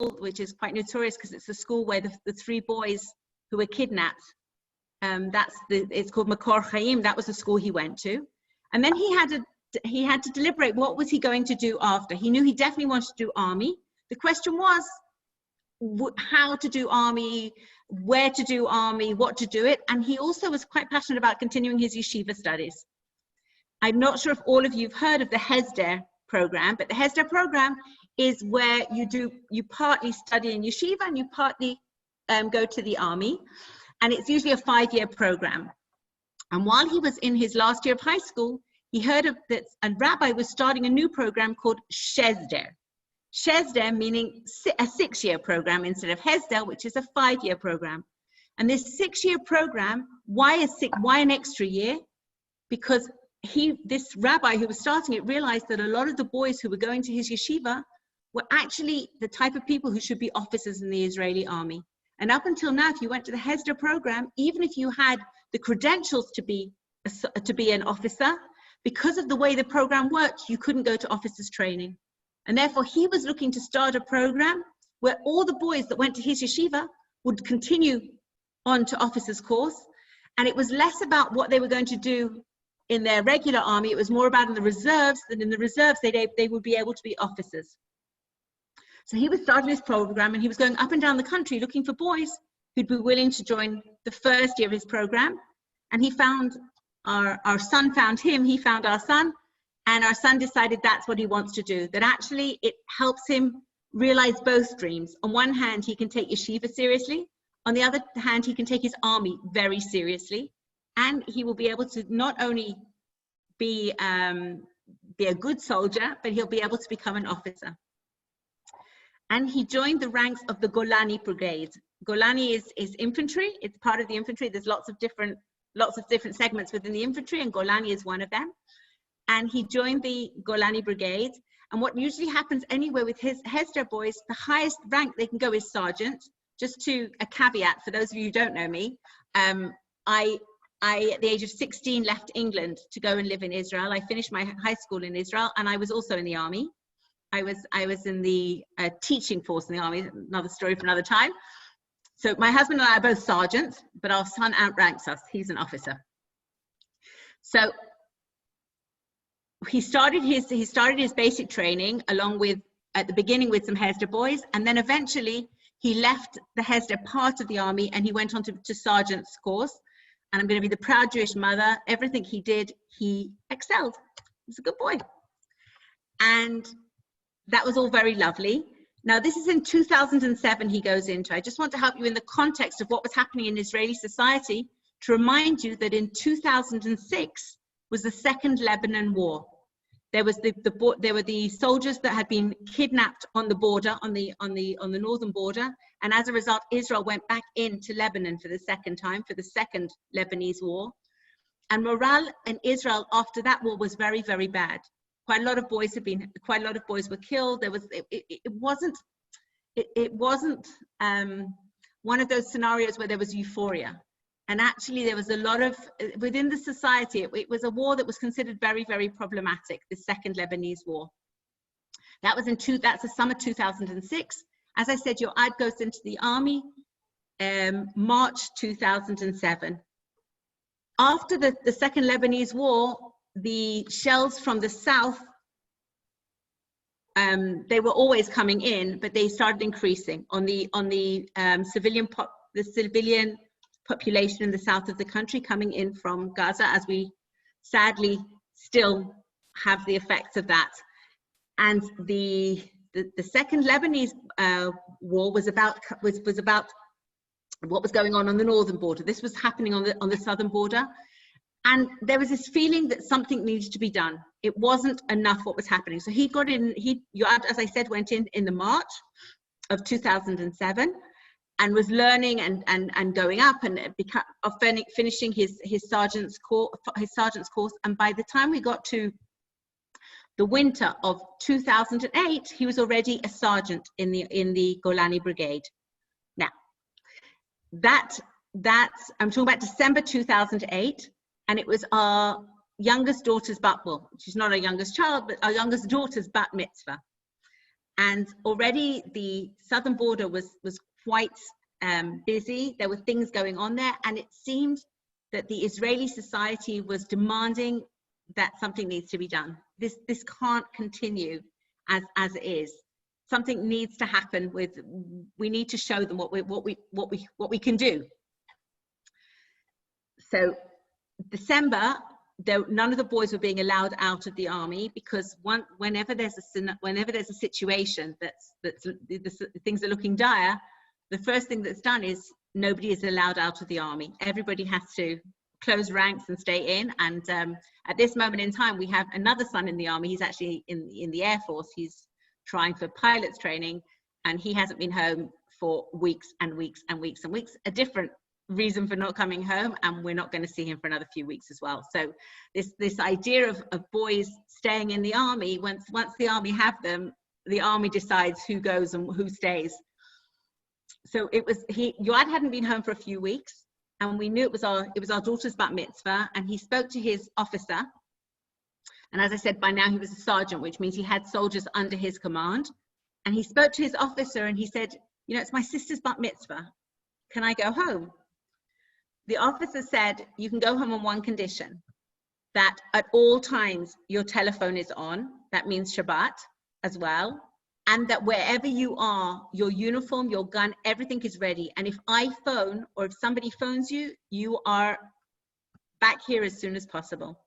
which is quite notorious because it's the school where the 3 boys who were kidnapped, it's called Makor Chaim. That was the school he went to. And then he had to deliberate what was he going to do after. He knew he definitely wanted to do army. The question was how to do army, where to do army, what to do it. And he also was quite passionate about continuing his yeshiva studies. I'm not sure if all of you have heard of the Hesder program, but the Hesder program is where you partly study in yeshiva and you partly go to the army. And it's usually a 5-year program. And while he was in his last year of high school, he heard of that a rabbi was starting a new program called Shesder. Shesder meaning a 6-year program instead of Hesder, which is a 5-year program. And this 6-year program, why an extra year? Because this rabbi who was starting it realized that a lot of the boys who were going to his yeshiva were actually the type of people who should be officers in the Israeli army. And up until now, if you went to the Hesder program, even if you had the credentials to be an officer, because of the way the program worked, you couldn't go to officers training. And therefore, he was looking to start a program where all the boys that went to his yeshiva would continue on to officers course. And it was less about what they were going to do in their regular army. It was more about in the reserves, that in the reserves, they would be able to be officers. So he was starting this program and he was going up and down the country looking for boys who'd be willing to join the first year of his program. And he found, our son found him, he found our son, and our son decided that's what he wants to do. That actually it helps him realize both dreams. On one hand, he can take yeshiva seriously. On the other hand, he can take his army very seriously. And he will be able to not only be a good soldier, but he'll be able to become an officer. And he joined the ranks of the Golani Brigade. Golani is infantry. It's part of the infantry. There's lots of different segments within the infantry, and Golani is one of them. And he joined the Golani Brigade. And what usually happens anywhere with his Hesder boys, the highest rank they can go is sergeant. Just to a caveat for those of you who don't know me, I at the age of 16 left England to go and live in Israel. I finished my high school in Israel, and I was also in the army. I was in the teaching force in the army, another story for another time. So my husband and I are both sergeants, but our son outranks us. He's an officer. So he started his basic training along with, at the beginning with some Hesder boys, and then eventually he left the Hesder part of the army and he went on to sergeant's course. And I'm going to be the proud Jewish mother. Everything he did, he excelled. He was a good boy. And that was all very lovely. Now, this is in 2007 he goes into. I just want to help you in the context of what was happening in Israeli society to remind you that in 2006 was the Second Lebanon War. There was there were the soldiers that had been kidnapped on the border, on the northern border, and as a result, Israel went back into Lebanon for the second time, for the Second Lebanese War. And morale in Israel after that war was very, very bad. Quite a lot of boys were killed. It wasn't one of those scenarios where there was euphoria. And actually there was a lot of, within the society, it was a war that was considered very, very problematic, the Second Lebanese War. That's the summer 2006. As I said, your ad goes into the army March 2007. After the Second Lebanese War, the shells from the south, they were always coming in, but they started increasing on the civilian population in the south of the country coming in from Gaza, as we sadly still have the effects of that. And the Second Lebanese War was about what was going on the northern border. This was happening on the southern border. And there was this feeling that something needed to be done. It wasn't enough what was happening. So he got in, as I said, went in the March of 2007 and was learning and going up and finishing his sergeant's course. And by the time we got to the winter of 2008, he was already a sergeant in the Golani Brigade. Now, I'm talking about December 2008. And it was our youngest daughter's she's not our youngest child, but our youngest daughter's bat mitzvah. And already the southern border was quite busy. There were things going on there, and it seemed that the Israeli society was demanding that something needs to be done. This can't continue as it is. Something needs to happen. We need to show them what we can do. So December, none of the boys were being allowed out of the army, because whenever there's a situation that's things are looking dire, the first thing that's done is nobody is allowed out of the army. Everybody has to close ranks and stay in. And at this moment in time, we have another son in the army. He's actually in the Air Force. He's trying for pilot's training, and he hasn't been home for weeks and weeks and weeks and weeks. A different reason for not coming home, and we're not going to see him for another few weeks as well. So this idea of boys staying in the army, once the army have them, the army decides who goes and who stays. So Yoad hadn't been home for a few weeks, and we knew it was our daughter's bat mitzvah, and he spoke to his officer. And as I said, by now he was a sergeant, which means he had soldiers under his command. And he spoke to his officer and he said, you know, it's my sister's bat mitzvah. Can I go home? The officer said, you can go home on one condition, that at all times your telephone is on. That means Shabbat as well. And that wherever you are, your uniform, your gun, everything is ready. And if I phone, or if somebody phones you, you are back here as soon as possible.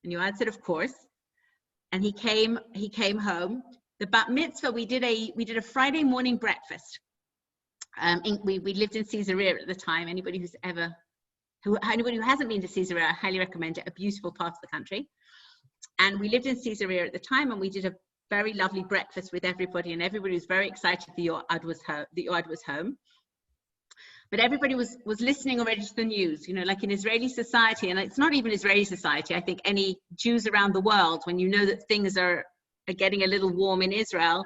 And Yoad said, of course. And he came home. The bat mitzvah, we did a Friday morning breakfast. We lived in Caesarea at the time. Anybody who hasn't been to Caesarea, I highly recommend it. A beautiful part of the country. And we lived in Caesarea at the time, and we did a very lovely breakfast with everybody, and everybody was very excited that Yoad was home. But everybody was listening already to the news, you know, like in Israeli society, and it's not even Israeli society. I think any Jews around the world, when you know that things are getting a little warm in Israel,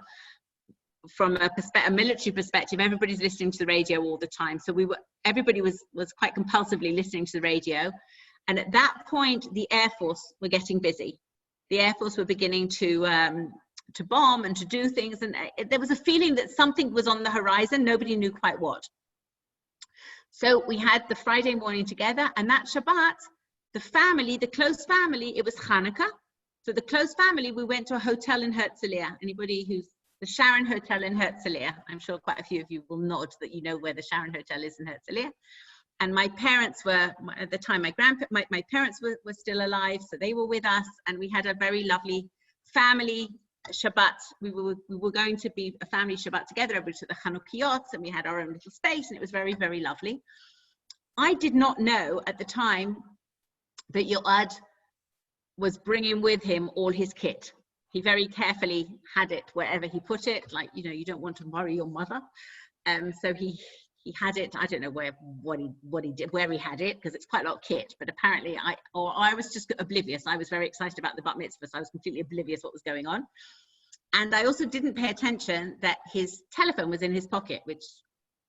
from a military perspective, everybody's listening to the radio all the time. So everybody was quite compulsively listening to the radio. And at that point, the Air Force were getting busy. The Air Force were beginning to bomb and to do things. And there was a feeling that something was on the horizon. Nobody knew quite what. So we had the Friday morning together, and that Shabbat, the close family, it was Hanukkah. So the close family, we went to a hotel in Herzliya. Anybody who's the Sharon Hotel in Herzliya? I'm sure quite a few of you will nod that you know where the Sharon Hotel is in Herzliya. And my parents were, at the time, my parents were still alive, so they were with us, and we had a very lovely family Shabbat. We were going to be a family Shabbat together. Everybody took the Chanukiot, and we had our own little space, and it was very, very lovely. I did not know at the time that Yoad was bringing with him all his kit. He very carefully had it wherever he put it, like, you know, you don't want to worry your mother. So he had it. I don't know what he did, where he had it, because it's quite a lot of kit. But apparently, I was just oblivious. I was very excited about the bat mitzvah, so I was completely oblivious what was going on. And I also didn't pay attention that his telephone was in his pocket, which,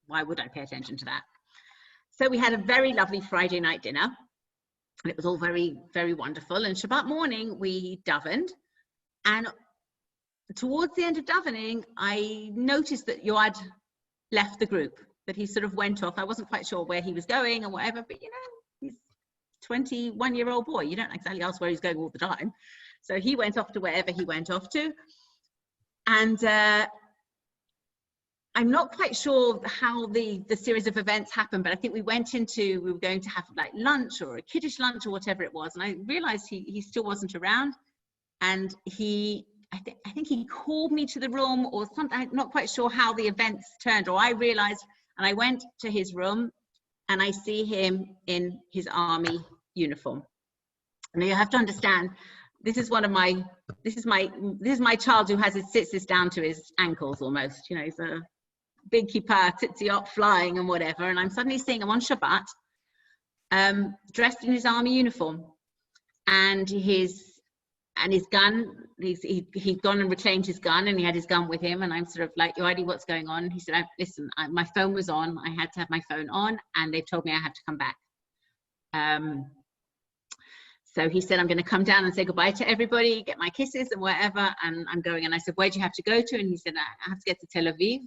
why would I pay attention to that? So we had a very lovely Friday night dinner, and it was all very, very wonderful. And Shabbat morning, we davened. And towards the end of davening, I noticed that Yoad left the group, that he sort of went off. I wasn't quite sure where he was going or whatever, but you know, he's a 21-year-old boy. You don't exactly ask where he's going all the time. So he went off to wherever he went off to. And I'm not quite sure how the series of events happened, but I think we were going to have like lunch or a kiddush lunch or whatever it was. And I realized he still wasn't around. And I think he called me to the room or something. I'm not quite sure how the events turned, or I realized, and I went to his room and I see him in his army uniform. Now you have to understand, this is my child who sits this down to his ankles almost, you know, he's a big kippah, tzitzit flying and whatever. And I'm suddenly seeing him on Shabbat, dressed in his army uniform, and his gun. He'd gone and reclaimed his gun, and he had his gun with him. And I'm sort of like, Yoadi, what's going on? He said, listen, my phone was on. I had to have my phone on, and they've told me I have to come back. So he said, I'm going to come down and say goodbye to everybody, get my kisses and whatever, and I'm going. And I said, where do you have to go to? And he said, I have to get to Tel Aviv.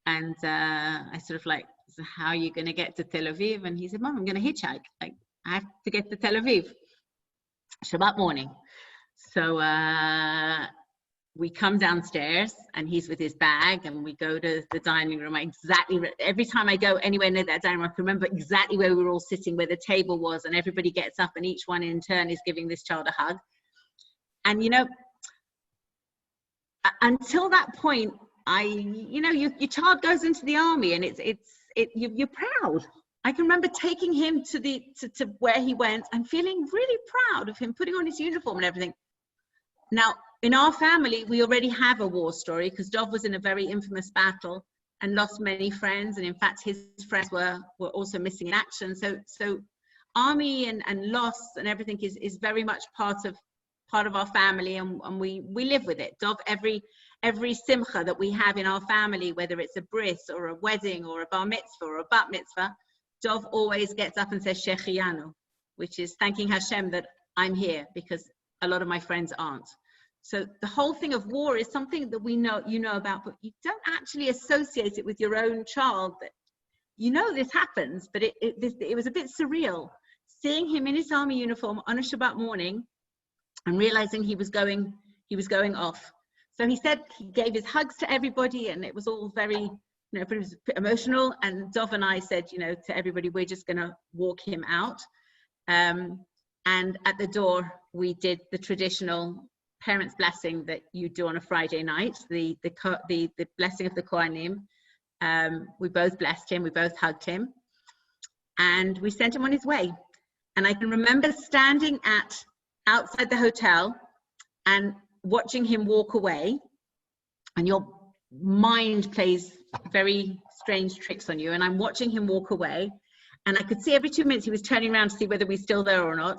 And I sort of like, so how are you going to get to Tel Aviv? And he said, Mom, I'm going to hitchhike. Like, I have to get to Tel Aviv. Shabbat morning. So we come downstairs and he's with his bag and we go to the dining room. Every time I go anywhere near that dining room, I can remember exactly where we were all sitting, where the table was, and everybody gets up and each one in turn is giving this child a hug. And, you know, until that point, your child goes into the army and you're proud. I can remember taking him to where he went and feeling really proud of him putting on his uniform and everything. Now, in our family, we already have a war story because Dov was in a very infamous battle and lost many friends. And in fact, his friends were also missing in action. So army and loss and everything is very much part of our family, and we live with it. Dov, every simcha that we have in our family, whether it's a bris or a wedding or a bar mitzvah or a bat mitzvah, Dov always gets up and says Shehecheyanu, which is thanking Hashem that I'm here because a lot of my friends aren't. So the whole thing of war is something that we know, you know about, but you don't actually associate it with your own child. That you know this happens, but it was a bit surreal seeing him in his army uniform on a Shabbat morning and realizing he was going off. So he said he gave his hugs to everybody, and it was all very, it was emotional. And Dov and I said, to everybody, we're just going to walk him out. And at the door, we did the traditional parents' blessing that you do on a Friday night, the blessing of the Kohanim. We both blessed him, we both hugged him, and we sent him on his way. And I can remember standing outside the hotel and watching him walk away, and your mind plays very strange tricks on you. And I'm watching him walk away, and I could see every 2 minutes he was turning around to see whether we're still there or not.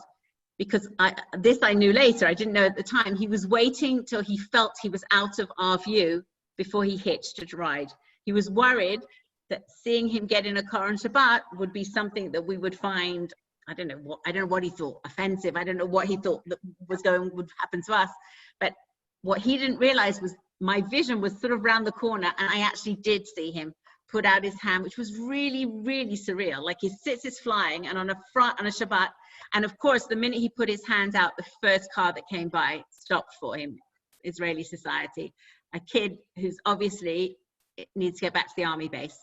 Because I knew later, I didn't know at the time, he was waiting till he felt he was out of our view before he hitched a ride. He was worried that seeing him get in a car on Shabbat would be something that we would find, I don't know what he thought, offensive. I don't know what he thought that would happen to us. But what he didn't realize was my vision was sort of around the corner, and I actually did see him put out his hand, which was really, really surreal. Like his sitz is flying, and on a Shabbat. And of course, the minute he put his hands out, the first car that came by stopped for him. Israeli society, a kid who's obviously needs to get back to the army base,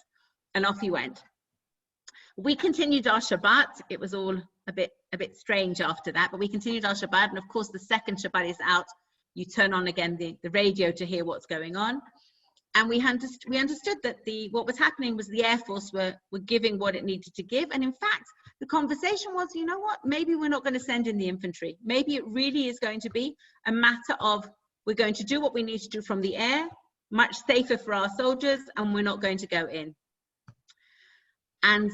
and off he went. We continued our Shabbat. It was all a bit strange after that, but we continued our Shabbat. And of course, the second Shabbat is out, you turn on again the radio to hear what's going on. And we understood that what was happening was the Air Force were giving what it needed to give. And in fact, the conversation was, you know what, maybe we're not going to send in the infantry. Maybe it really is going to be a matter of we're going to do what we need to do from the air, much safer for our soldiers, and we're not going to go in. And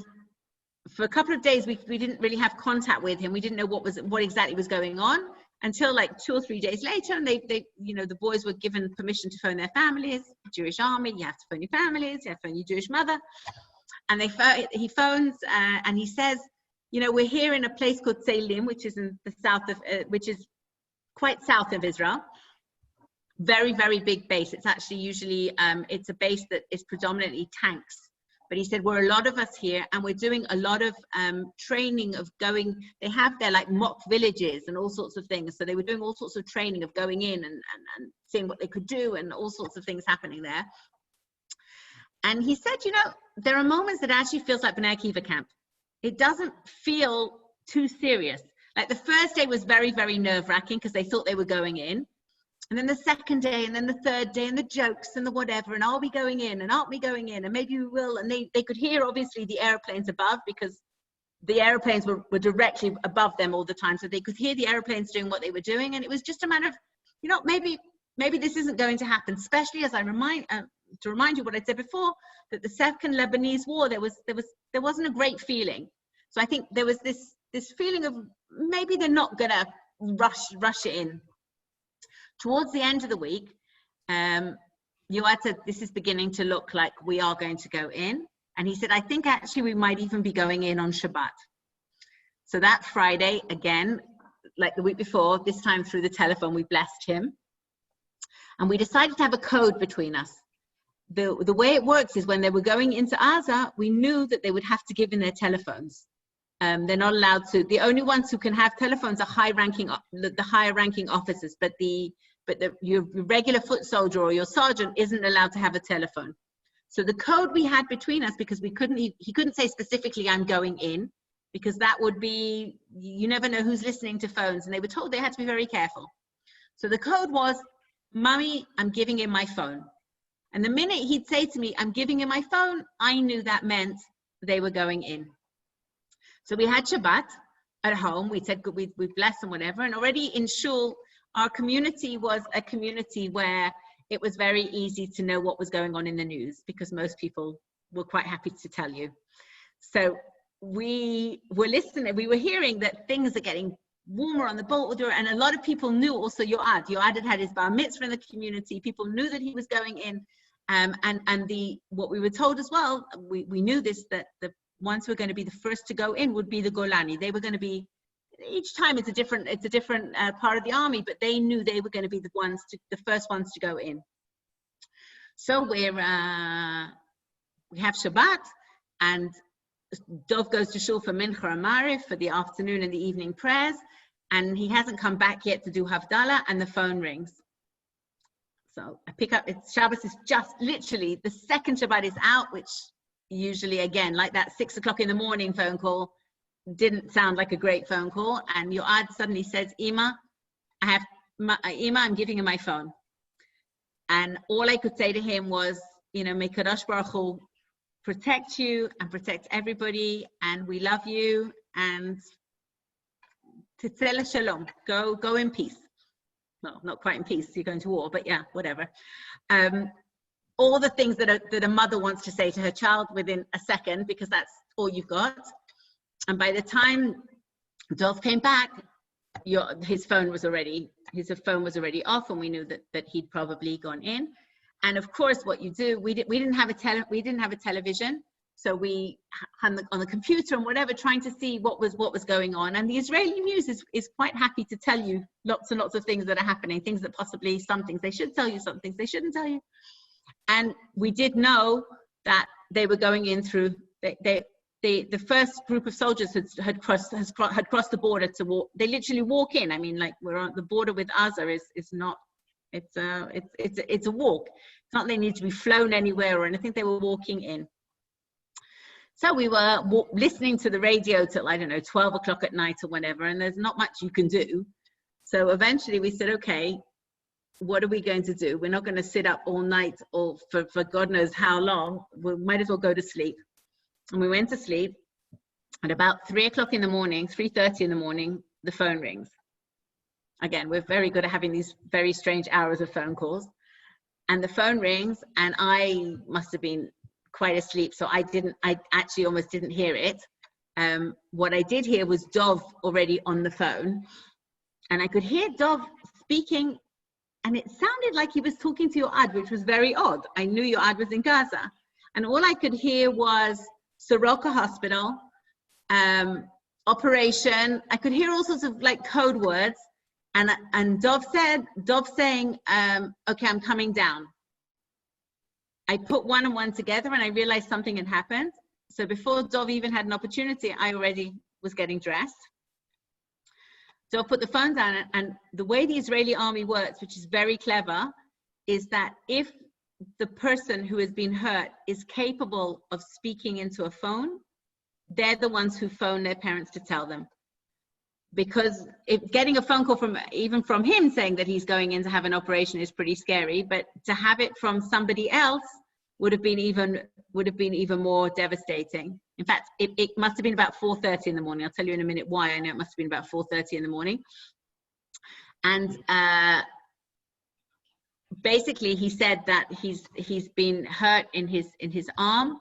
for a couple of days, we didn't really have contact with him. We didn't know what exactly was going on until like 2 or 3 days later. And they the boys were given permission to phone their families. Jewish army, you have to phone your families, you have to phone your Jewish mother. And he phones and he says, we're here in a place called Tselim, which is in the south of, which is quite south of Israel. Very, very big base. It's actually usually, it's a base that is predominantly tanks. But he said, we're a lot of us here, and we're doing a lot of training of going, they have their like mock villages and all sorts of things. So they were doing all sorts of training of going in and seeing what they could do and all sorts of things happening there. And he said, there are moments that actually feels like Bnei Akiva camp. It doesn't feel too serious. Like the first day was very, very nerve-wracking because they thought they were going in. And then the second day, and then the third day, and the jokes and the whatever, and are we going in, and aren't we going in, and maybe we will. And they could hear, obviously, the airplanes above because the airplanes were directly above them all the time. So they could hear the airplanes doing what they were doing. And it was just a matter of, maybe this isn't going to happen, especially as I remind you what I said before, that the second Lebanese war, there wasn't a great feeling. So I think there was this feeling of maybe they're not going to rush it in. Towards the end of the week, Yoad said, this is beginning to look like we are going to go in. And he said, I think actually we might even be going in on Shabbat. So that Friday, again, like the week before, this time through the telephone, we blessed him. And we decided to have a code between us. The way it works is when they were going into Gaza, we knew that they would have to give in their telephones. They're not allowed to. The only ones who can have telephones are the higher ranking officers, but your regular foot soldier or your sergeant isn't allowed to have a telephone. So the code we had between us, because he couldn't say specifically, I'm going in, because that would be, you never know who's listening to phones, and they were told they had to be very careful. So the code was, Mommy, I'm giving in my phone. And the minute he'd say to me, I'm giving in my phone, I knew that meant they were going in. So we had Shabbat at home. We said, we blessed and whatever. And already in shul, our community was a community where it was very easy to know what was going on in the news, because most people were quite happy to tell you. So we were listening, we were hearing that things are getting warmer on the border, and a lot of people knew also Yoad had his bar mitzvah in the community. People knew that he was going in, and what we were told as well, we knew this, that the ones who were going to be the first to go in would be the Golani. They were going to be, each time it's a different part of the army, but they knew they were going to be the first ones to go in. So we have Shabbat, and Dov goes to shul for Mincha and Mariv for the afternoon and the evening prayers, and he hasn't come back yet to do Havdalah, and the phone rings. So I pick up, Shabbos is just literally, the second Shabbat is out, which usually, again, like that 6 o'clock in the morning phone call, didn't sound like a great phone call, and Yoad suddenly says, Ima, I'm giving you my phone. And all I could say to him was, may Kadosh Baruch Hu protect you and protect everybody, and we love you, and Titzele Shalom, go in peace. Well, not quite in peace, you're going to war, but yeah, whatever. All the things that a mother wants to say to her child within a second, because that's all you've got. And by the time Dov came back, his phone was already off, and we knew that he'd probably gone in. And of course, what you do, we didn't have a television, so we on the computer and whatever, trying to see what was going on. And the Israeli news is quite happy to tell you lots and lots of things that are happening, things that possibly, some things they should tell you, some things they shouldn't tell you. And we did know that they were going in through the first group of soldiers had crossed the border to walk. They literally walk in. I mean, like, we're on the border with Gaza is not. It's a walk. It's not they need to be flown anywhere or anything. They were walking in. So we were listening to the radio till, I don't know, 12 o'clock at night or whatever, and there's not much you can do. So eventually we said, okay, what are we going to do? We're not going to sit up all night or for God knows how long. We might as well go to sleep. And we went to sleep. At about 3 o'clock in the morning, 3:30 in the morning, the phone rings. Again, we're very good at having these very strange hours of phone calls. And the phone rings, and I must have been quite asleep, so I actually almost didn't hear it. What I did hear was Dov already on the phone, and I could hear Dov speaking, and it sounded like he was talking to Yoad, which was very odd. I knew Yoad was in Gaza, and all I could hear was Soroka Hospital, operation. I could hear all sorts of like code words, and Dov saying, okay, I'm coming down. I put one and one together, and I realized something had happened. So before Dov even had an opportunity, I already was getting dressed. Dov put the phone down, and the way the Israeli army works, which is very clever, is that if the person who has been hurt is capable of speaking into a phone, they're the ones who phone their parents to tell them. Because getting a phone call even from him saying that he's going in to have an operation is pretty scary, but to have it from somebody else would have been even more devastating. In fact, it must have been about 4:30 in the morning. I'll tell you in a minute why I know it must have been about 4:30 in the morning. And basically, he said that he's been hurt in his arm.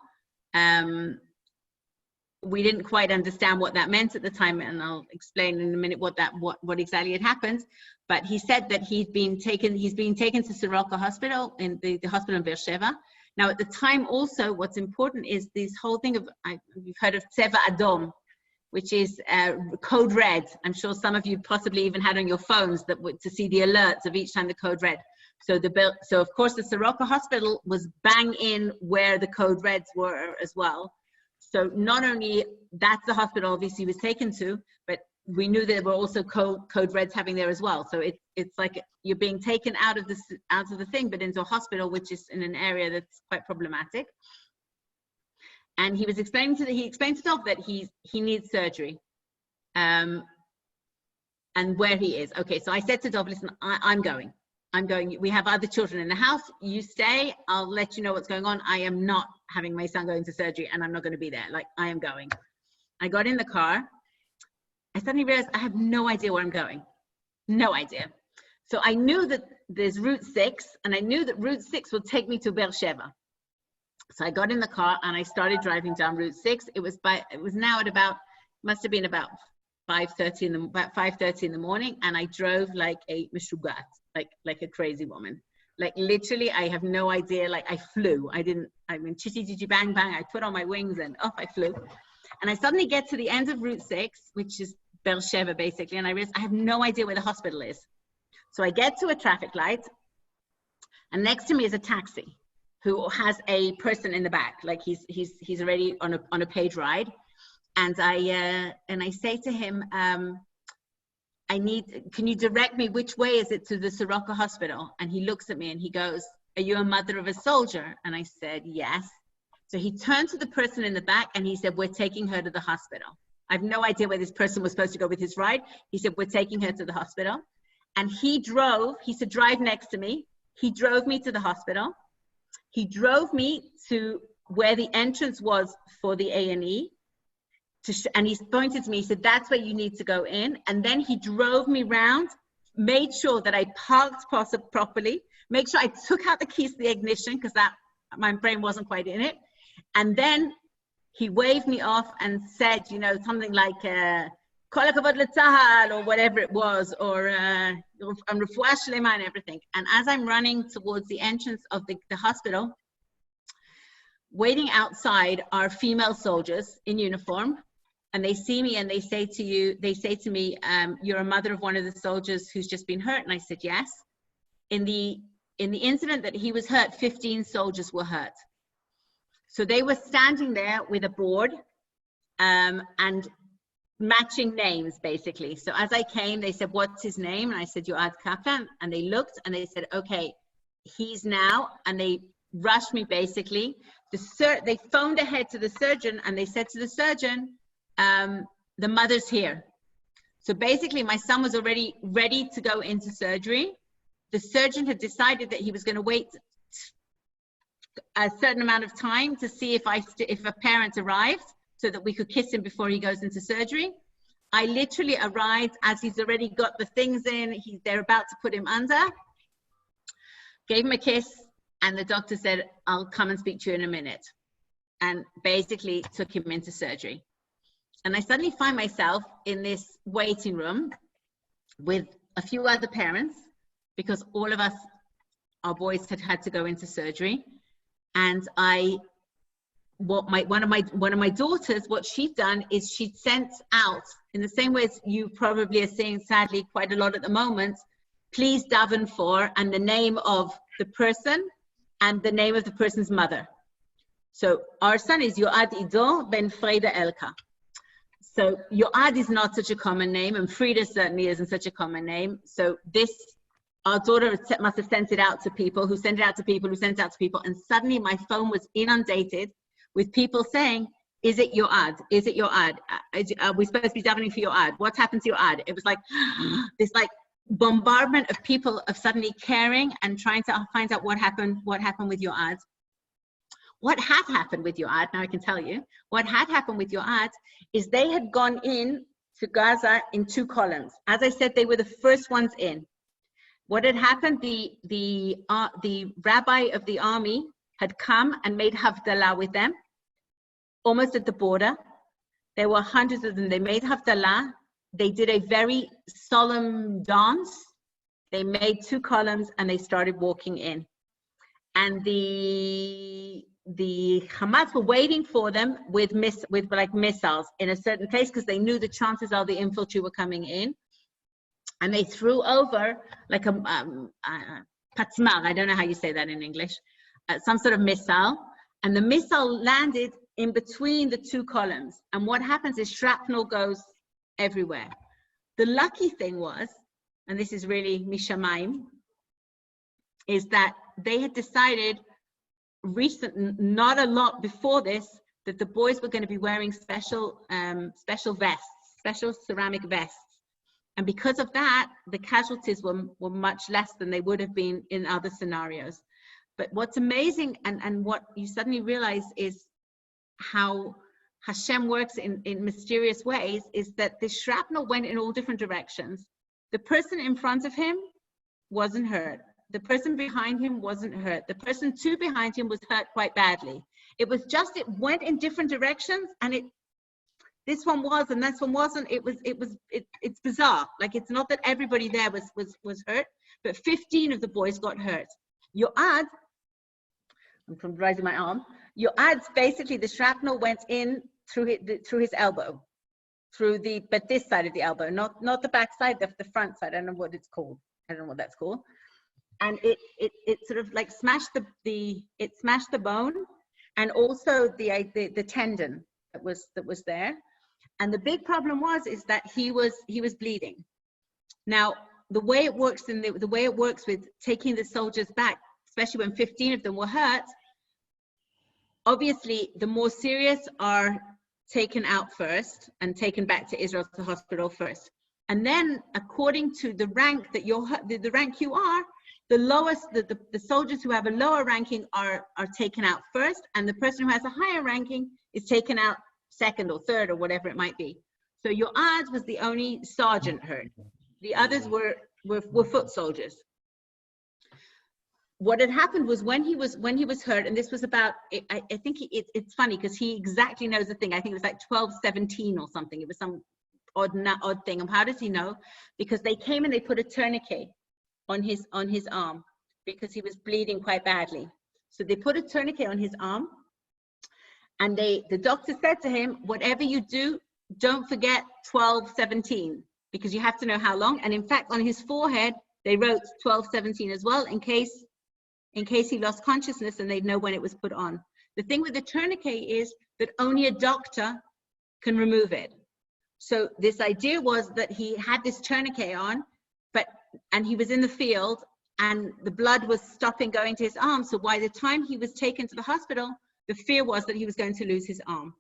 We didn't quite understand what that meant at the time, and I'll explain in a minute what exactly had happened. But he said that he's been taken to Soroka Hospital, in the hospital in Beersheba. Now, at the time, also, what's important is this whole thing of, you've heard of Tseva Adom, which is code red. I'm sure some of you possibly even had on your phones that to see the alerts of each time the code red. So of course the Soroka Hospital was bang in where the code reds were as well. So not only that's the hospital obviously he was taken to, but we knew there were also code reds having there as well. So it's like you're being taken out of the thing, but into a hospital which is in an area that's quite problematic. And he was explaining he explained to Dov that he needs surgery, and where he is. Okay, so I said to Dov, listen, I'm going. We have other children in the house. You stay. I'll let you know what's going on. I am not having my son going to surgery, and I'm not going to be there. Like, I am going. I got in the car. I suddenly realized I have no idea where I'm going. No idea. So I knew that there's Route 6, and I knew that Route 6 would take me to Beersheba. So I got in the car and I started driving down Route 6. It was now at about, must have been about 5:30 in the morning, and I drove like a mishugat, like a crazy woman. Like literally, I have no idea. Like I flew. I mean, chitty bang bang. I put on my wings and off I flew. And I suddenly get to the end of Route 6, which is Beersheba basically, and I realize I have no idea where the hospital is. So I get to a traffic light, and next to me is a taxi who has a person in the back, like he's already on a paid ride. And I say to him, can you direct me, which way is it to the Soroka Hospital? And he looks at me and he goes, are you a mother of a soldier? And I said, yes. So he turned to the person in the back and he said, we're taking her to the hospital. I have no idea where this person was supposed to go with his ride. He said, we're taking her to the hospital. And he said, drive next to me. He drove me to the hospital. He drove me to where the entrance was for the A&E. And he pointed to me, he said, that's where you need to go in. And then he drove me around, made sure that I parked properly, make sure I took out the keys to the ignition because my brain wasn't quite in it. And then he waved me off and said, something like, Kol hakavod leTzahal, or whatever it was, or refuah shlema and everything. And as I'm running towards the entrance of the hospital, waiting outside are female soldiers in uniform. And they see me and they say to me, you're a mother of one of the soldiers who's just been hurt. And I said, yes. In the incident that he was hurt, 15 soldiers were hurt. So they were standing there with a board and matching names, basically. So as I came, they said, what's his name? And I said, Freda Kaplan. And they looked and they said, okay, he's now, and they rushed me basically. They phoned ahead to the surgeon and they said to the surgeon, the mother's here. So basically my son was already ready to go into surgery. The surgeon had decided that he was going to wait a certain amount of time to see if a parent arrived so that we could kiss him before he goes into surgery. I literally arrived as he's already got the things in. They're about to put him under. Gave him a kiss and the doctor said, I'll come and speak to you in a minute. And basically took him into surgery. And I suddenly find myself in this waiting room with a few other parents because all of us, our boys had to go into surgery. And one of my daughters, what she'd done is she'd sent out, in the same way as you probably are seeing sadly quite a lot at the moment, please daven for, and the name of the person and the name of the person's mother. So our son is Yoad Ido ben Freda Elka. So Yoad is not such a common name, and Freda certainly isn't such a common name. So our daughter must have sent it out to people who sent it out to people who sent it out to people, and suddenly my phone was inundated with people saying, is it Yoad? Is it Yoad? Are we supposed to be davening for Yoad? What's happened to Yoad? It was like this bombardment of people of suddenly caring and trying to find out what happened with Yoad. What had happened with Yoad, now I can tell you, what had happened with Yoad is they had gone in to Gaza in 2 columns. As I said, they were the first ones in. What had happened, the rabbi of the army had come and made Havdalah with them, almost at the border. There were hundreds of them. They made Havdalah. They did a very solemn dance. They made 2 columns and they started walking in. And the Hamas were waiting for them with missiles in a certain place because they knew the chances are the infantry were coming in, and they threw over like a patzmal, I don't know how you say that in English, some sort of missile, and the missile landed in between the two columns, and what happens is shrapnel goes everywhere. The lucky thing was, and this is really mishamayim, is that they had decided not a lot before this, that the boys were going to be wearing special vests, special ceramic vests. And because of that, the casualties were much less than they would have been in other scenarios. But what's amazing, and what you suddenly realize, is how Hashem works in mysterious ways, is that the shrapnel went in all different directions. The person in front of him wasn't hurt. The person behind him wasn't hurt. The person behind him was hurt quite badly. It was just, it went in different directions, and this one was and this one wasn't. It's bizarre. Like, it's not that everybody there was hurt, but 15 of the boys got hurt. Yoad, I'm raising my arm. Yoad's basically, the shrapnel went in through his elbow, but this side of the elbow, not the back side, the front side. I don't know what it's called. I don't know what that's called. And it sort of like smashed the bone, and also the tendon that was there. And the big problem is that he was bleeding. Now, the way it works with taking the soldiers back, especially when 15 of them were hurt, obviously the more serious are taken out first and taken back to Israel, to hospital first. And then, according to the rank that the rank you are, the lowest, the soldiers who have a lower ranking are taken out first, and the person who has a higher ranking is taken out second or third or whatever it might be. So Yoad was the only sergeant hurt. The others were foot soldiers. What had happened was when he was hurt, and this was about, I think it's funny because he exactly knows the thing. I think it was like 12/17 or something. It was some odd thing. And how does he know? Because they came and they put a tourniquet on his arm because he was bleeding quite badly. So they put a tourniquet on his arm, and the doctor said to him, whatever you do, don't forget 12/17, because you have to know how long. And in fact, on his forehead, they wrote 12/17 as well, in case he lost consciousness, and they'd know when it was put on. The thing with the tourniquet is that only a doctor can remove it. So this idea was that he had this tourniquet on, and he was in the field, and the blood was stopping going to his arm. So by the time he was taken to the hospital, the fear was that he was going to lose his arm,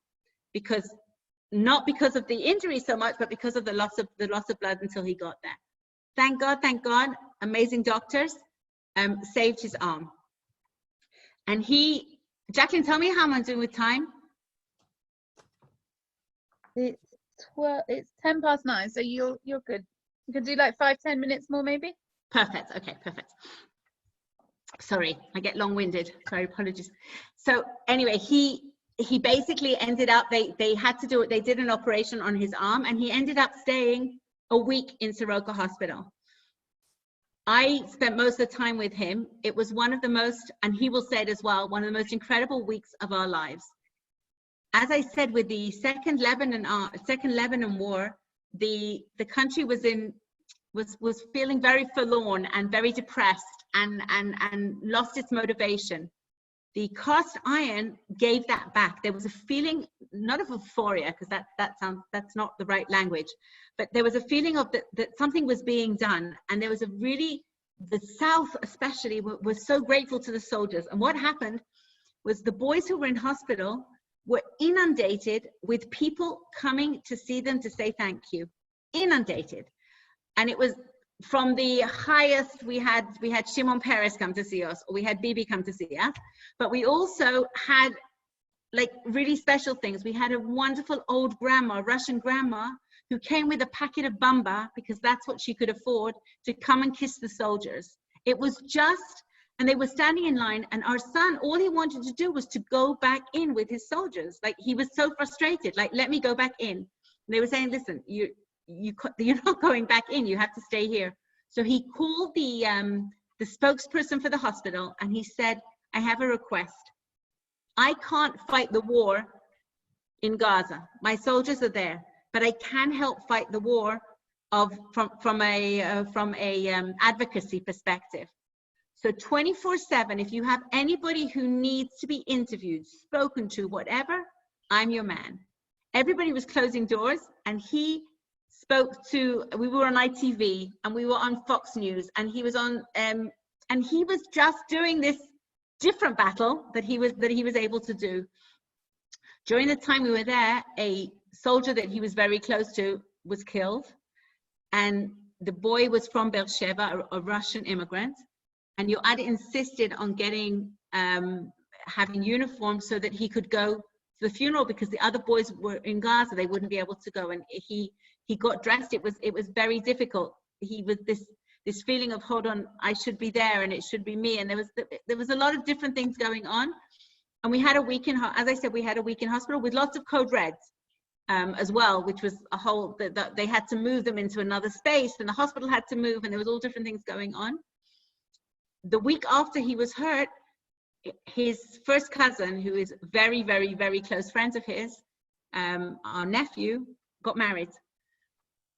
not because of the injury so much, but because of the loss of blood until he got there. Thank God, amazing doctors saved his arm. And Jacqueline, tell me how I'm doing with time. It's 9:10, so you're good. You can do like 5-10 minutes more, maybe. Perfect. Okay, perfect. Sorry, I get long-winded. Sorry, apologies. So anyway, he basically ended up, they had to do it. They did an operation on his arm, and he ended up staying a week in Soroka Hospital. I spent most of the time with him. It was one of the most, and he will say it as well, one of the most incredible weeks of our lives. As I said, with the second Lebanon war, the country was feeling very forlorn and very depressed and lost its motivation. The cast iron gave that back. There was a feeling, not of euphoria, because that's not the right language, but there was a feeling of that something was being done, and there was the South especially was so grateful to the soldiers. And what happened was the boys who were in hospital were inundated with people coming to see them to say thank you. Inundated. And it was from the highest. We had Shimon Peres come to see us, or we had Bibi come to see us, but we also had like really special things. We had a wonderful old grandma, Russian grandma, who came with a packet of bamba, because that's what she could afford, to come and kiss the soldiers. It was just, and they were standing in line, and our son, all he wanted to do was to go back in with his soldiers. Like, he was so frustrated, like, let me go back in. And they were saying, listen, you're not going back in, you have to stay here. So he called the spokesperson for the hospital, and he said, I have a request. I can't fight the war in Gaza. My soldiers are there, but I can help fight the war from a advocacy perspective. So 24/7, if you have anybody who needs to be interviewed, spoken to, whatever, I'm your man. Everybody was closing doors, and he spoke to, we were on ITV and we were on Fox News, and he was on, and he was just doing this different battle that he was able to do. During the time we were there, a soldier that he was very close to was killed, and the boy was from Beersheba, a Russian immigrant, and Yoad insisted on getting, having uniforms so that he could go to the funeral, because the other boys were in Gaza, they wouldn't be able to go, and he got dressed. It was very difficult. He was this feeling of, hold on, I should be there and it should be me, and there was a lot of different things going on. And we had a week in, as I said, we had a week in hospital with lots of code reds as well, which was a whole, they had to move them into another space, and the hospital had to move, and there was all different things going on. The week after he was hurt, his first cousin, who is very, very, very close friends of his, our nephew, got married.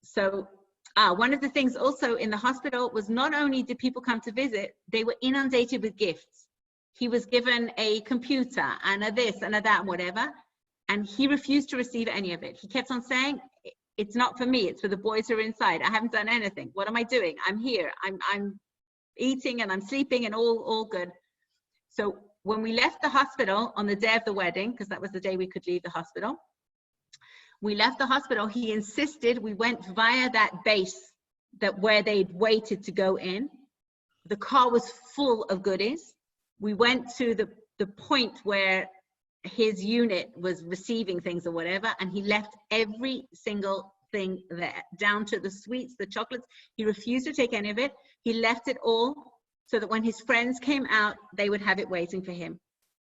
So one of the things also in the hospital was, not only did people come to visit, they were inundated with gifts. He was given a computer and a this and a that and whatever, and he refused to receive any of it. He kept on saying, it's not for me, it's for the boys who are inside. I haven't done anything. What am I doing? I'm here. I'm eating and I'm sleeping and all good. So when we left the hospital on the day of the wedding, because that was the day we could leave the hospital, we left the hospital, he insisted we went via that base where they'd waited to go in. The car was full of goodies. We went to the point where his unit was receiving things or whatever, and he left every single thing there, down to the sweets, the chocolates. He refused to take any of it. He left it all so that when his friends came out, they would have it waiting for him.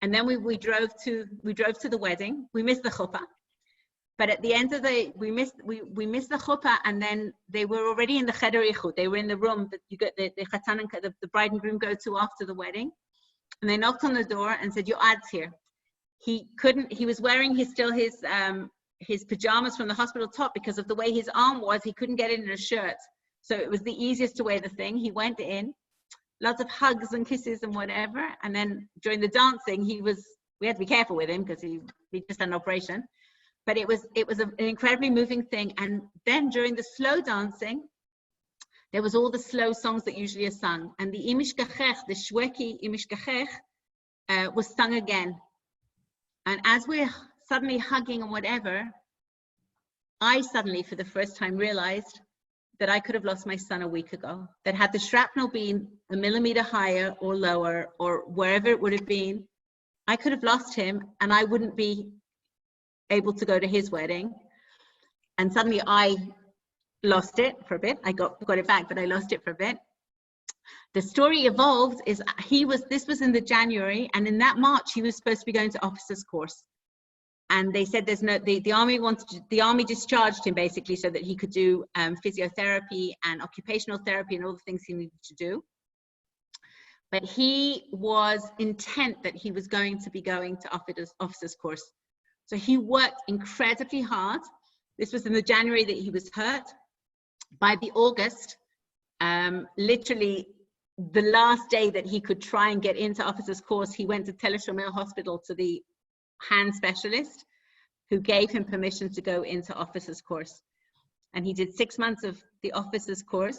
And then we drove to the wedding. We missed the chuppah, but at the end of we missed the chuppah, and then they were already in the cheder ichud. They were in the room that you get the chatan and the bride and groom go to after the wedding. And they knocked on the door and said, Yoad's here. He was wearing his pajamas from the hospital top, because of the way his arm was, he couldn't get it in a shirt. So it was the easiest to wear the thing. He went in, lots of hugs and kisses and whatever. And then during the dancing, we had to be careful with him because he just had an operation. But it was an incredibly moving thing. And then during the slow dancing, there was all the slow songs that usually are sung. And the Imish Gachech, the Shweki Imish Gachech, was sung again. And as we're suddenly hugging and whatever, I suddenly, for the first time, realized that I could have lost my son a week ago. That had the shrapnel been a millimeter higher or lower, or wherever it would have been, I could have lost him, and I wouldn't be able to go to his wedding. And suddenly I lost it for a bit. I got it back, but I lost it for a bit. The story evolved is this was in the January, and in that March he was supposed to be going to officers course, and they said the army discharged him basically so that he could do physiotherapy and occupational therapy and all the things he needed to do. But he was intent that he was going to be going to officers course, so he worked incredibly hard. This was in the January that he was hurt. By the August, literally the last day that he could try and get into officer's course, he went to Tel Shomer Hospital to the hand specialist, who gave him permission to go into officer's course. And he did 6 months of the officer's course.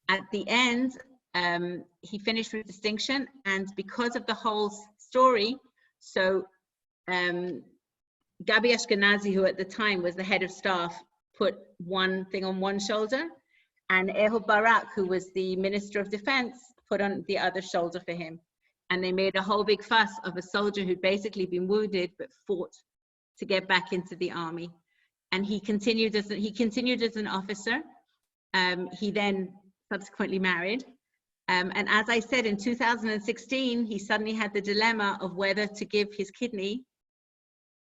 At the end, he finished with distinction. And because of the whole story, so Gabi Ashkenazi, who at the time was the head of staff, put one thing on one shoulder, and Ehud Barak, who was the Minister of Defense, put on the other shoulder for him. And they made a whole big fuss of a soldier who'd basically been wounded but fought to get back into the army. And he continued as an officer. He then subsequently married. And as I said, in 2016, he suddenly had the dilemma of whether to give his kidney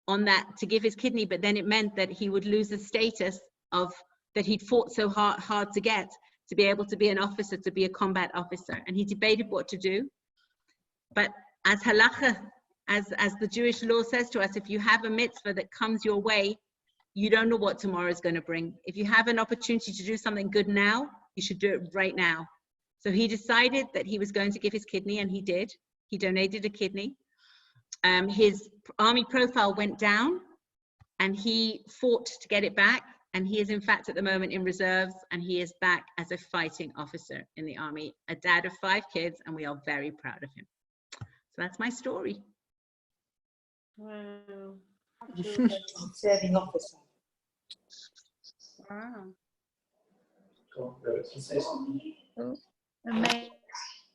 but then it meant that he would lose the status of that he'd fought so hard to get, to be able to be an officer, to be a combat officer. And he debated what to do. But as halacha as the Jewish law says to us, if you have a mitzvah that comes your way, you don't know what tomorrow is going to bring. If you have an opportunity to do something good now, you should do it right now. So he decided that he was going to give his kidney, and he did. He donated a kidney. His army profile went down, and he fought to get it back. And he is, in fact, at the moment in reserves, and he is back as a fighting officer in the army, a dad of 5 kids, and we are very proud of him. So that's my story. Wow. Serving officer. Wow. Oh,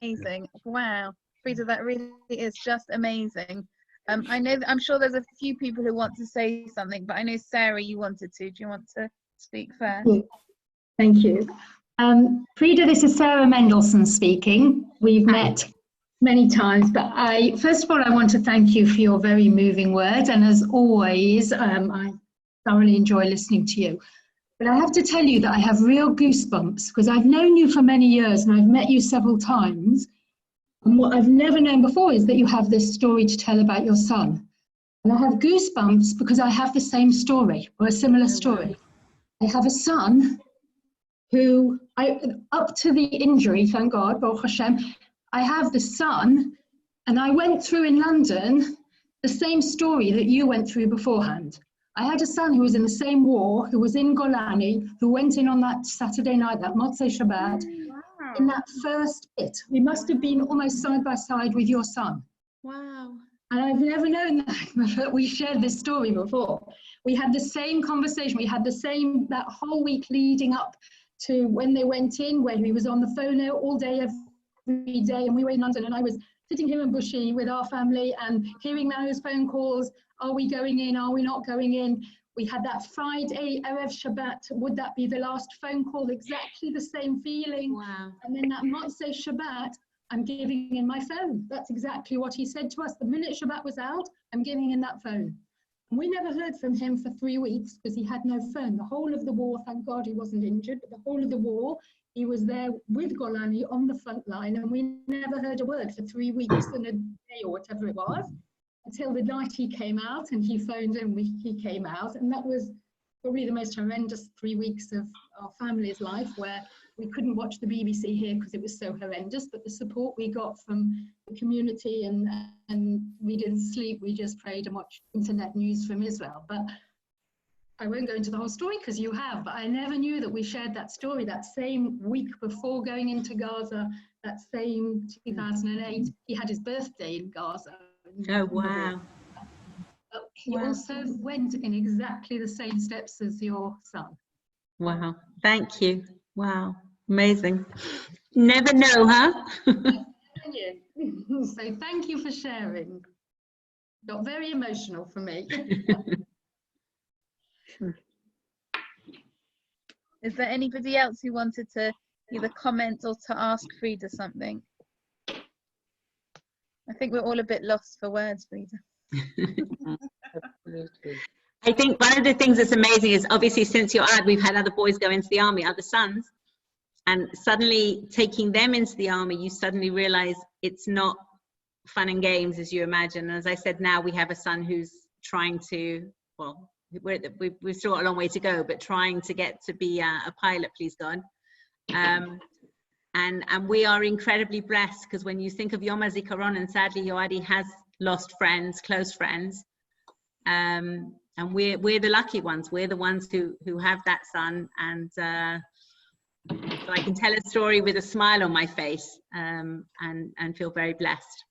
amazing. Wow. Freda, that really is just amazing. I'm sure there's a few people who want to say something, but I know, Sarah, you wanted to. Do you want to speak first? Thank you. Freda, this is Sarah Mendelsohn speaking. We've met many times, but first of all, I want to thank you for your very moving words. And as always, I thoroughly enjoy listening to you. But I have to tell you that I have real goosebumps because I've known you for many years and I've met you several times. And what I've never known before is that you have this story to tell about your son. And I have goosebumps because I have the same story or a similar story. I have a son who, up to the injury, thank God, Baruch Hashem, I have the son, and I went through in London the same story that you went through beforehand. I had a son who was in the same war, who was in Golani, who went in on that Saturday night, that Motzei Shabbat, in that first bit. We must have been almost side by side with your son. Wow. And I've never known that we shared this story before. We had the same conversation. We had the same, that whole week leading up to when they went in, where he was on the phone all day, every day, and we were in London, and I was sitting here in Bushey with our family and hearing those phone calls. Are we going in? Are we not going in? We had that Friday, Erev Shabbat. Would that be the last phone call? Exactly the same feeling. Wow. And then that Motzei Shabbat, I'm giving in my phone. That's exactly what he said to us. The minute Shabbat was out, I'm giving in that phone. And we never heard from him for 3 weeks because he had no phone. The whole of the war, thank God he wasn't injured, but the whole of the war, he was there with Golani on the front line, and we never heard a word for 3 weeks and a day or whatever it was, until the night he came out and he phoned and he came out. And that was probably the most horrendous 3 weeks of our family's life, where we couldn't watch the BBC here because it was so horrendous, but the support we got from the community, and we didn't sleep, we just prayed and watched internet news from Israel. But I won't go into the whole story because you have, but I never knew that we shared that story that same week before going into Gaza, that same 2008. He had his birthday in Gaza. Oh, wow. But he Wow. also went in exactly the same steps as your son. Wow. Thank you. Wow. Amazing. Never know, huh? So thank you for sharing. Got very emotional for me. Is there anybody else who wanted to either comment or to ask Freda something? I think we're all a bit lost for words, Freda. Absolutely. I think one of the things that's amazing is obviously since your ad, we've had other boys go into the army, other sons, and suddenly taking them into the army, you suddenly realize it's not fun and games as you imagine. And as I said, now we have a son who's trying to, well, we've still got a long way to go, but trying to get to be a pilot, please God. And we are incredibly blessed, because when you think of Yom HaZikaron, and sadly Yoadi has lost friends, close friends, and we're the lucky ones. We're the ones who have that son, and so I can tell a story with a smile on my face, and feel very blessed.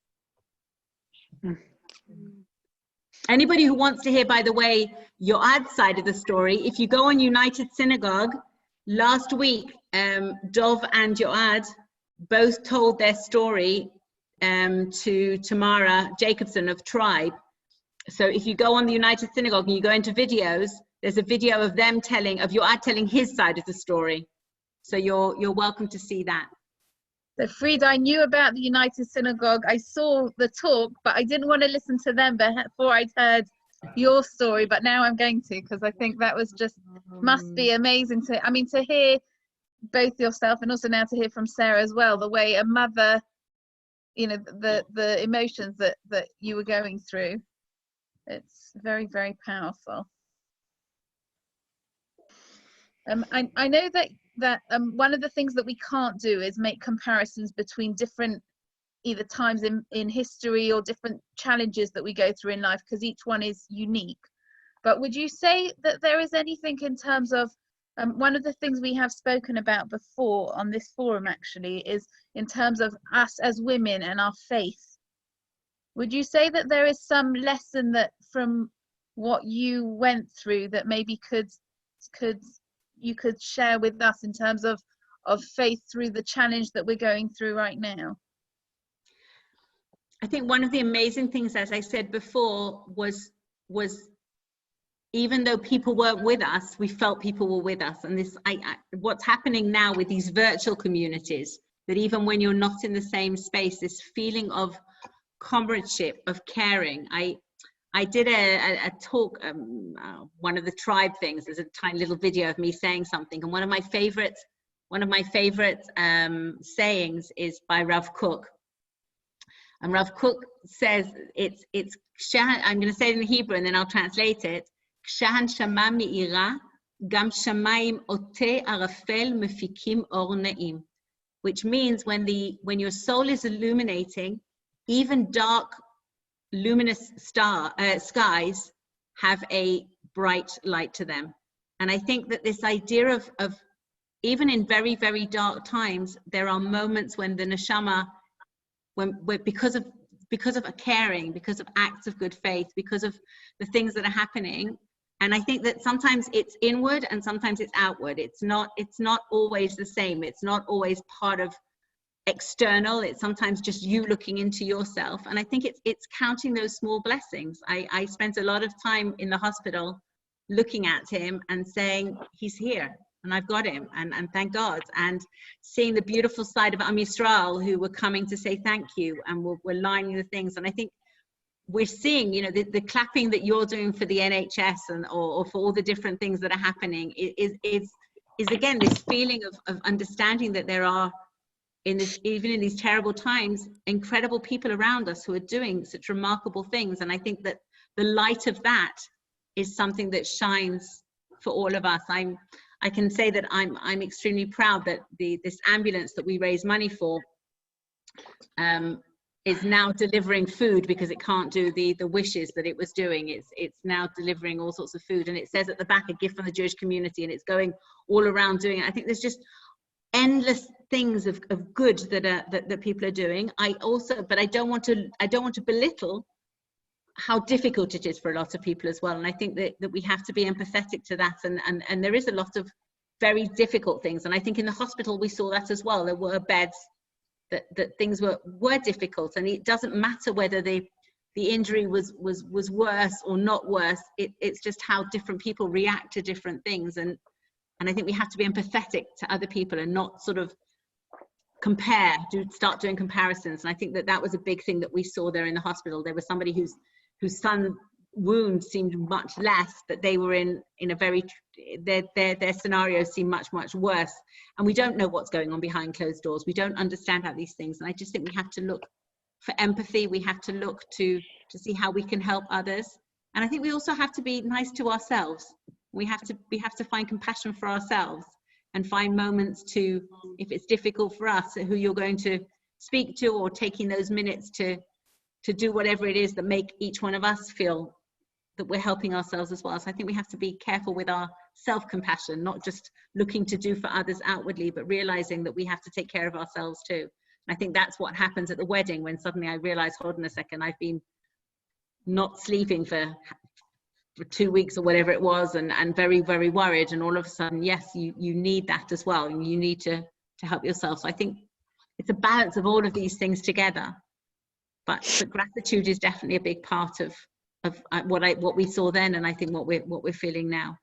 Anybody who wants to hear, by the way, Yoad's side of the story, if you go on United Synagogue, last week, Dov and Yoad both told their story to Tamara Jacobson of Tribe. So if you go on the United Synagogue and you go into videos, there's a video of them of Yoad telling his side of the story. So you're welcome to see that. So Freda, I knew about the United Synagogue. I saw the talk, but I didn't want to listen to them before I'd heard your story. But now I'm going to, because I think that was just, must be amazing to hear both yourself and also now to hear from Sarah as well, the way a mother you know, the emotions that you were going through. It's very, very powerful. I know that one of the things that we can't do is make comparisons between different either times in history or different challenges that we go through in life, because each one is unique. But would you say that there is anything in terms of one of the things we have spoken about before on this forum actually is in terms of us as women and our faith? Would you say that there is some lesson that from what you went through that maybe you could share with us in terms of faith through the challenge that we're going through right now? I think one of the amazing things, as I said before, was even though people weren't with us, we felt people were with us. And this, what's happening now with these virtual communities, that even when you're not in the same space, this feeling of comradeship, of caring. I did a talk, one of the tribe things. There's a tiny little video of me saying something, and one of my favorite sayings is by Rav Kook. And Rav Kook says it's I'm going to say it in Hebrew and then I'll translate it. Kshahan shama me'ira, gam shamayim ote arafel mefikim or na'im, which means when your soul is illuminating, even dark, luminous skies have a bright light to them. And I think that this idea of even in very, very dark times, there are moments when the neshama, because of a caring, because of acts of good faith, because of the things that are happening. And I think that sometimes it's inward and sometimes it's outward. It's not always the same. It's not always part of external. It's sometimes just you looking into yourself. And I think it's counting those small blessings. I spent a lot of time in the hospital looking at him and saying, he's here and I've got him, and thank God. And seeing the beautiful side of Am Yisrael who were coming to say thank you, and we're lining the things. And I think we're seeing, you know, the clapping that you're doing for the NHS or for all the different things that are happening is again this feeling of understanding that there are, even in these terrible times, incredible people around us who are doing such remarkable things. And I think that the light of that is something that shines for all of us. I can say that I'm extremely proud that this ambulance that we raise money for is now delivering food, because it can't do the wishes that it was doing. It's now delivering all sorts of food, and it says at the back, a gift from the Jewish community, and it's going all around doing it. I think there's just endless things of good that people are doing. But I don't want to belittle how difficult it is for a lot of people as well. And I think that we have to be empathetic to that. And there is a lot of very difficult things. And I think in the hospital we saw that as well. There were beds that things were difficult, and it doesn't matter whether the injury was worse or not worse. It's just how different people react to different things. And I think we have to be empathetic to other people and not sort of start doing comparisons. And I think that was a big thing that we saw there in the hospital. There was somebody whose son's wound seemed much less, but they were in a very, their scenario seemed much, much worse. And we don't know what's going on behind closed doors. We don't understand how these things. And I just think we have to look for empathy. We have to look to see how we can help others. And I think we also have to be nice to ourselves. We have to find compassion for ourselves and find moments to, if it's difficult for us, who you're going to speak to, or taking those minutes to do whatever it is that make each one of us feel that we're helping ourselves as well. So I think we have to be careful with our self-compassion, not just looking to do for others outwardly, but realizing that we have to take care of ourselves too. And I think that's what happens at the wedding, when suddenly I realized, hold on a second, I've been not sleeping for 2 weeks or whatever it was, and very, very worried. And all of a sudden, yes, you need that as well. And you need to help yourself. So I think it's a balance of all of these things together. But gratitude is definitely a big part of what we saw then, and I think what we're feeling now.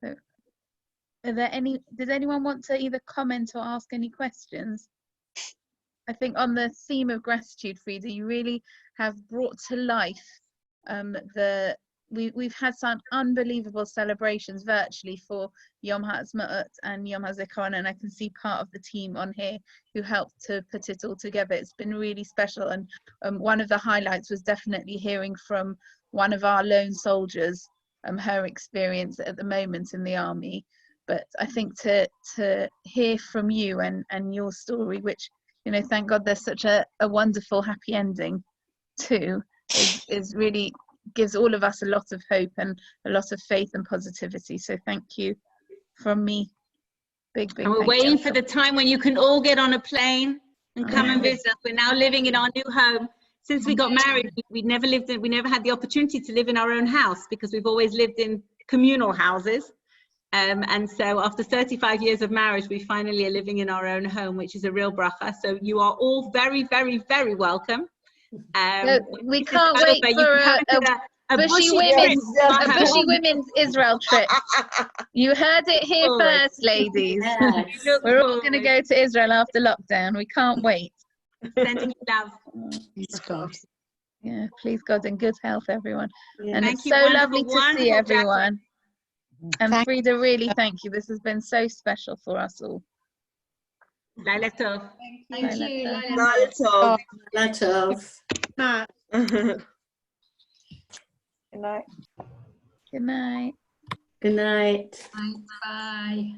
So, does anyone want to either comment or ask any questions? I think on the theme of gratitude, Freda, you really have brought to life the we've had some unbelievable celebrations virtually for Yom Ha'atzmaut and Yom HaZikaron, and I can see part of the team on here who helped to put it all together. It's been really special, and one of the highlights was definitely hearing from one of our lone soldiers, her experience at the moment in the army. But I think to hear from you and your story, which, you know, thank God there's such a wonderful happy ending too, is really gives all of us a lot of hope and a lot of faith and positivity. So thank you from me. Big And we're thank waiting you. for the time when you can all get on a plane and come and visit us. We're now living in our new home. Since we got married, we never had the opportunity to live in our own house because we've always lived in communal houses. And so after 35 years of marriage, we finally are living in our own home, which is a real bracha. So you are all very, very, very welcome. We can't wait for a bushy women's Israel trip. You heard it here first, ladies. We're all going to go to Israel after lockdown. We can't wait. Sending you love. Please God. Yeah, please God, and good health, everyone. Yeah. And Thank it's you, so wonderful, lovely to see wonderful everyone. And Freda, really thank you. This has been so special for us all. Laila Tov. Thank you. Laila Tov. Laila Tov. Good night. Good night. Good night. Bye.